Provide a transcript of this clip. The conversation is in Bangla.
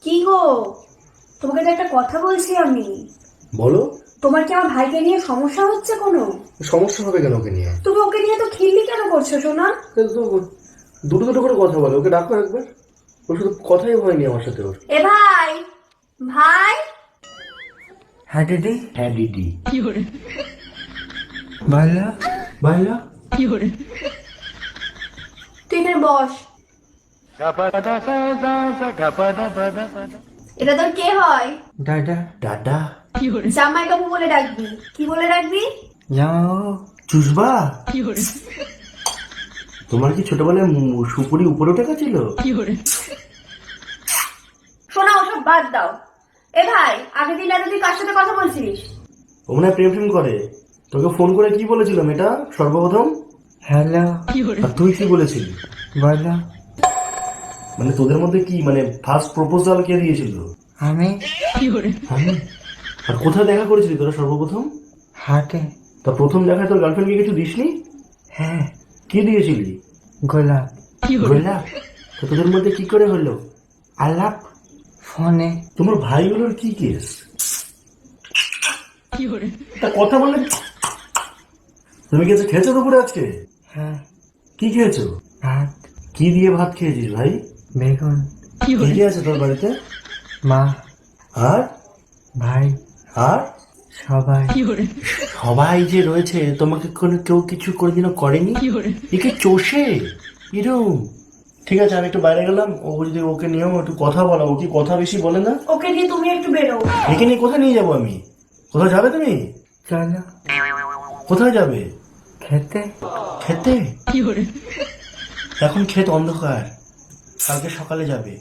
কি গো, তোমাকে তো একটা কথা বলছি আমি। বলো। তোমার কি আমার ভাইকে নিয়ে সমস্যা হচ্ছে কোনো? সমস্যা হবে কেন ওকে নিয়ে? তুমি ওকে নিয়ে তো খিল্লি কেন করছো সোনা? তো দুটো দুটো করে কথা বলো, ওকে ডাকো একবার। ওর শুধু কথাই হয়নি আমার সাথে ওর। এ ভাই, ভাই। হ্যাঁ দিদি। হ্যাঁ দিদি। ভালো ভাইয়া। তুই এখানে বস। এটা তোর কে হয়? দাদা। দাদা। জামাই বাবু বলে ডাকবি। কি বলে ডাকবি? যাও। চুষবা। তোমার কি ছোটবেলায় সুপুরি উপরে উঠে গেছিল? শোনা, ওসব বাদ দাও। এ ভাই, আগের দিন রাতে তুই কার সাথে কথা বলছিস? ও মনে হয় প্রেম প্রেম করে। তোকে ফোন করে কি বলেছিলাম এটা সর্বপ্রথম? হ্যালো। আর তুই কি বলেছিলি? বলো। মানে তোদের মধ্যে কি মানে ফার্স্ট প্রপোজাল কে দিয়েছিল? আমি। আমি। আর কোথায় দেখা করেছিলি তোরা সর্বপ্রথম? হাতে। তা প্রথম দেখায় তোর গার্লফ্রেন্ডকে কিছু দিসনি? হ্যাঁ। কি দিয়েছিলি? গোলাপ। গোলাপ। তো তোদের মধ্যে কি করে হলো আলাপ? ফোনে। তোমার ভাইগুলোর কি কেস? তা কথা বললে। তুমি কিছু খেয়েছো দুপুরে আজকে? হ্যাঁ। কি খেয়েছো? ভাত। কি দিয়ে ভাত খেয়েছিস ভাই? বেগুন। কি কি আছে তোর বাড়িতে? মা। আর ভাই। আর সবাই। সবাই যে রয়েছে, তোমাকে কোনো কেউ কিছু কোনোদিনও করেনি? একে চষে এরম। ঠিক আছে, আমি একটু বাইরে গেলাম। ও যদি ওকে নিয়েও একটু কথা বলা, ও কি কথা বেশি বলে না? ওকে নিয়ে তুমি একটু বেরো। একে নিয়ে কোথায় নিয়ে যাবো আমি? কোথায় যাবে তুমি? চলো। কোথায় যাবে? খেতে। খেতে? এখন ক্ষেত অন্ধকার, কালকে সকালে যাবে।